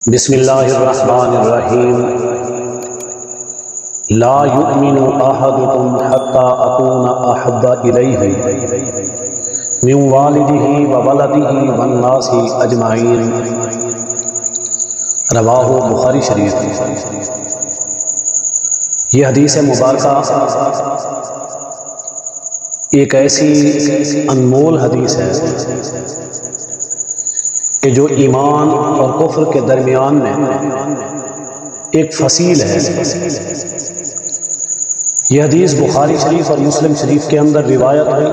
بسم اللہ الرحمن الرحیم لا یؤمن احدکم حتی اکون احب الیہ من والدہ وولدہ والناس اجمعین، رواہ بخاری شریف۔ یہ حدیث مبارکہ ایک ایسی انمول حدیث ہے کہ جو ایمان اور کفر کے درمیان میں ایک فصیل ہے۔ یہ حدیث بخاری شریف اور مسلم شریف کے اندر روایت ہے،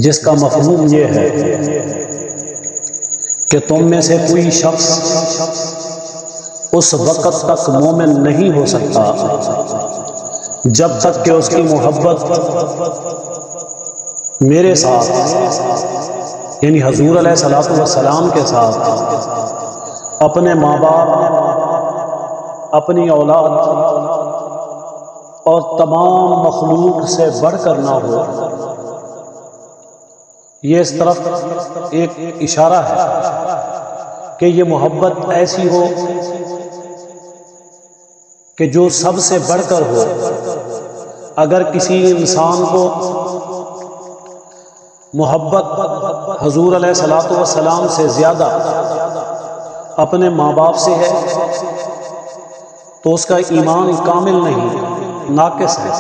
جس کا مفہوم یہ ہے کہ تم میں سے کوئی شخص اس وقت تک مومن نہیں ہو سکتا جب تک کہ اس کی محبت میرے ساتھ، یعنی حضور علیہ الصلوۃ والسلام کے ساتھ، اپنے ماں باپ، اپنی اولاد اور تمام مخلوق سے بڑھ کر نہ ہو۔ یہ اس طرف ایک اشارہ ہے کہ یہ محبت ایسی ہو کہ جو سب سے بڑھ کر ہو۔ اگر کسی انسان کو محبت حضور علیہ الصلوۃ والسلام سے زیادہ اپنے ماں باپ سے ہے تو اس کا ایمان کامل نہیں، ناقص ہے۔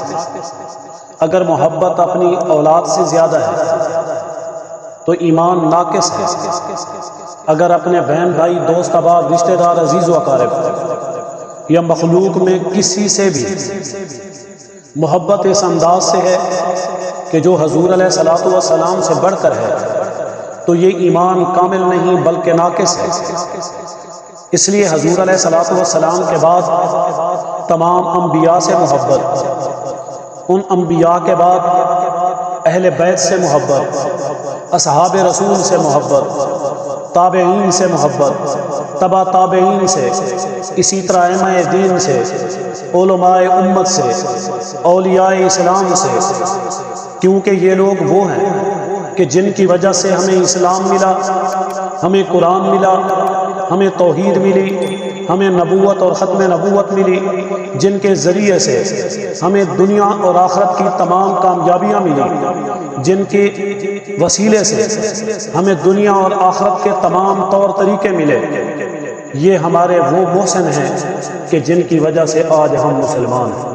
اگر محبت اپنی اولاد سے زیادہ ہے تو ایمان ناقص ہے۔ اگر اپنے بہن بھائی، دوست احباب، رشتہ دار، عزیز و اقارب یا مخلوق میں کسی سے بھی محبت اس انداز سے ہے کہ جو حضور علیہ الصلوۃ والسلام سے بڑھ کر ہے تو یہ ایمان کامل نہیں بلکہ ناقص ہے۔ اس لیے حضور علیہ الصلوۃ والسلام کے بعد تمام انبیاء سے محبت، ان انبیاء کے بعد اہل بیت سے محبت، اصحاب رسول سے محبت، تابعین سے محبت، تبع تابعین سے، اسی طرح ائمہ دین سے، علماء امت سے، اولیاء اسلام سے، کیونکہ یہ لوگ وہ ہیں کہ جن کی وجہ سے ہمیں اسلام ملا، ہمیں قرآن ملا، ہمیں توحید ملی، ہمیں نبوت اور ختم نبوت ملی، جن کے ذریعے سے ہمیں دنیا اور آخرت کی تمام کامیابیاں ملی، جن کے وسیلے سے ہمیں دنیا اور آخرت کے تمام طور طریقے ملے۔ یہ ہمارے وہ محسن ہیں کہ جن کی وجہ سے آج ہم مسلمان ہیں۔